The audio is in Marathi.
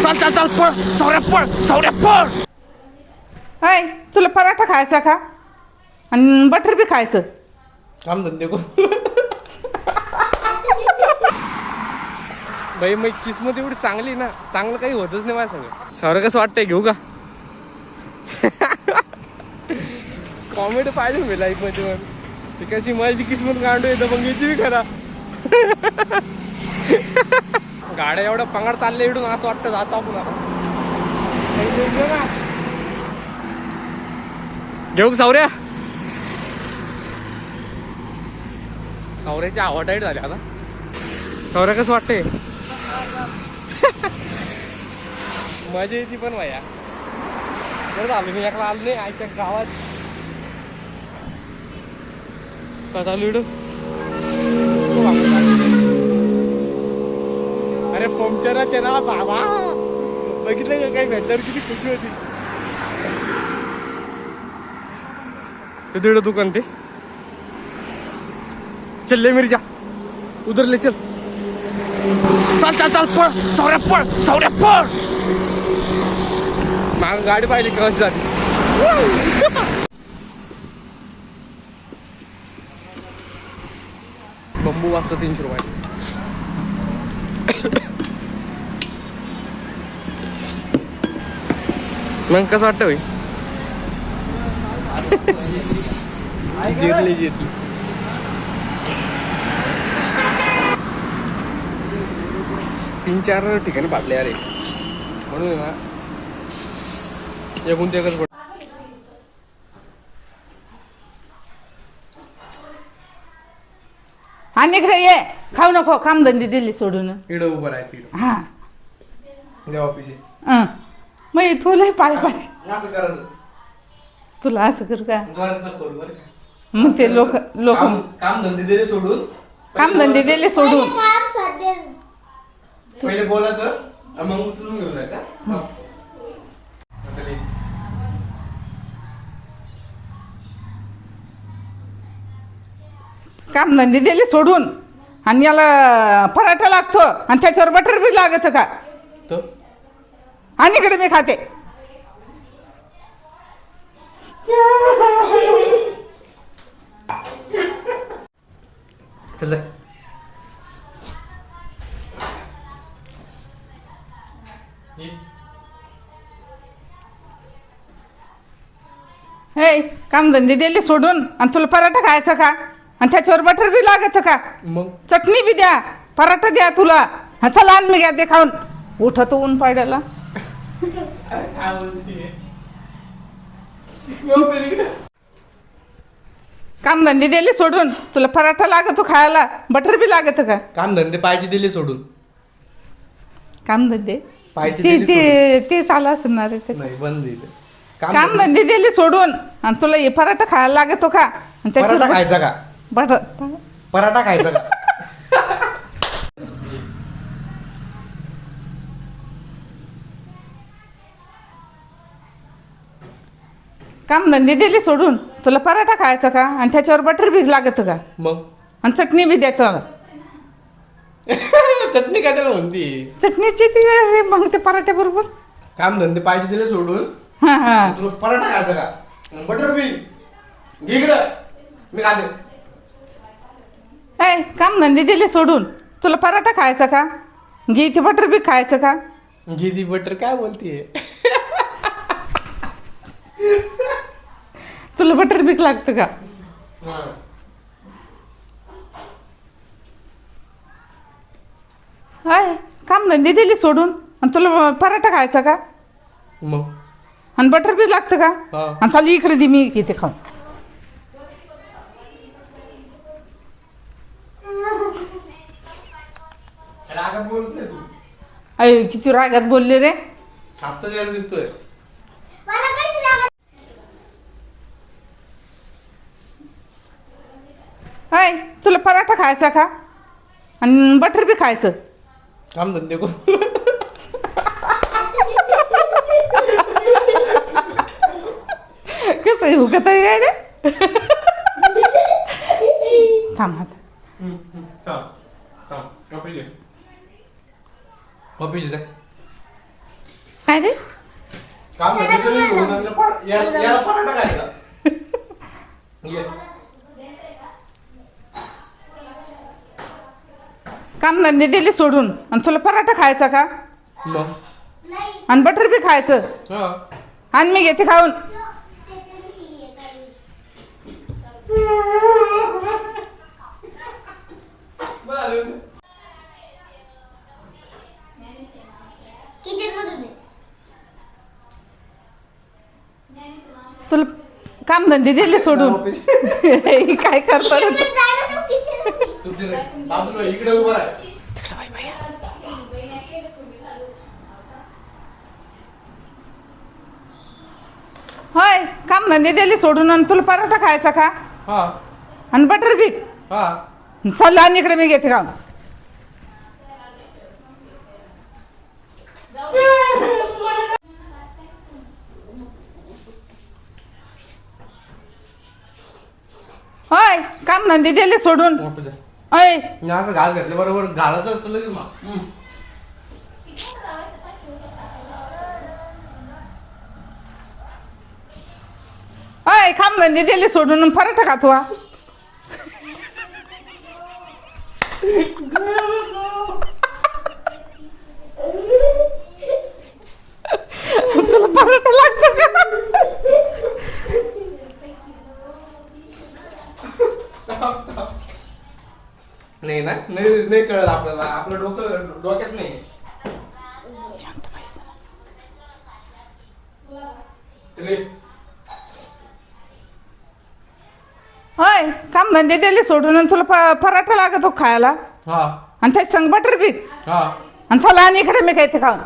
चल चल चल पळ सौर्या पळ. हाय तुला पराठा खायचा का आणि बटर बी खायचं. काम धंदे को बाई मग किस्मत एवढी चांगली ना, चांगलं काही होतच नाही माझ्या संग. सौर्य कसं वाटतंय घेऊ का कॉमेडी पाहिजे मी लाईफ मध्ये. मग ती कशी माझी किस्मत गांडू येतं मग याची बी खरा गाड्या एवढं पंगार चालले इडून असं वाटतं जातो आपण आता. घेऊ सौर्या. सौर्याची आवड टाईट झाली आता. सौर्या कसं वाटतंय मजा येते पण भाया. बरं झालं मी एकला आलो नाही आईच्या गावात. का चालू इडू अरे पंक्चराचे ना बाबा. बघितलं का काही भेटल्यावर किती खुशी होती. ते दीड दुकान ते चल ले मिर्जा उधर ले चल. चल चल चल पळ सौर्या पळ. माग गाडी पाहिली कशी झाली. बंबू वाजता 300 रुपये. मग कसं वाटतं भाई. जिरली 3-4 ठिकाणी बाटले अरे म्हणून ना एकूण ते कसं. आणि इकडे ये खाऊ नको कामधंदी दिली सोडून. इकडं उभं राहायचं. हा ऑफिस मग तुला पाळी असं करायचं. तुला असं करू का करू बरं का. मग ते लोक काम धंदे दिले सोडून कामधंदे दिले सोडून पहिले बोलायचं मग उचलून घेऊन जायचं. कामधंदे दिले सोडून आणि याला पराठा लागतो आणि त्याच्यावर बटर बी लागत का. तो आणि इकडे मी खाते. चल हे कामधंदे दिले सोडून आणि तुला पराठा खायचा का आणि त्याच्यावर बटर बी लागत का. मग चटणी बी द्या पराठा द्या तुला. हा चला आण मी घ्या ते खाऊन. उठत ऊन पाड्याला. कामधंदे दिले सोडून तुला पराठा लागतो खायला बटर बी लागत का. काम धंदे पाहिजे दिले सोडून. कामधंदे पाहिजे ते दिले ते ते चालू असणार आहे त्याचं. नाही बंद इथं. कामधंदे दिले सोडून आणि तुला हे पराठा खायला लागतो का आणि पराठा त्याच्यावर खायचा का. बटर पराठा खायचा का. कामधंदे दिले सोडून तुला पराठा खायचा का आणि त्याच्यावर बटर बी लागत का मग आणि चटणी बी द्यायचं. चटणी कशाला म्हणती. चटणीची ती अरे मग ते पराठ्या बरोबर. काम धंदे पाहिजे दिले सोडून हा हा तुला पराठा खायचा का. बटर बी घे इकडं मी खाते. ए कामधंदे दिले सोडून तुला पराठा खायचा का घे इथे बटर बी खायचं का. घे ती बटर काय बोलतीये. तुला बटर बी लागतं का. हाय कामधंदे दिले सोडून आणि तुला पराठा खायचा का मग आणि बटर बी लागतं का. हा. आणि चालू इकडे दे मी इथे खाऊन. रागात बोलत नाही तू. अय किती रागात बोलले रे. हसता यायला दिसतोय. हाय तुला पराठा खायचा का आणि बटर बी खायचं. काम धंदे को कसं आहे हुकत आहे गाड्या. थांब आता कॉफी दे काय रे काम याला पराठा खायचा ये. काम धंदे दिली सोडून आणि तुला पराठा खायचा का मग आणि बटर बी खायचं हा आणि मी घेते खाऊन तुला काम धंदे दिले सोडून हे काय करतात बाजूला इकडे उभा आहे. होय काम धंदे दिले सोडून आणि तुला पराठा खायचा का हा आणि बटर बी हा चल आणि इकडे मी घेते खाऊन होय काम धंदे दिले सोडून होय मी असं घास घातले बरोबर घालत असतो लगेच मग. होय काम धंदे दिले सोडून आणि पराठा खातो हा. तुला पराठा लागतो का नाही ना नाही कळत आपल्याला आपलं डोक्यात नाही होय काम धंदे दिले सोडून आणि तुला पराठा लागतो खायला हा आणि त्याच संग बटर बी हा आणि चला आणि इकडे मी काय ते खाऊन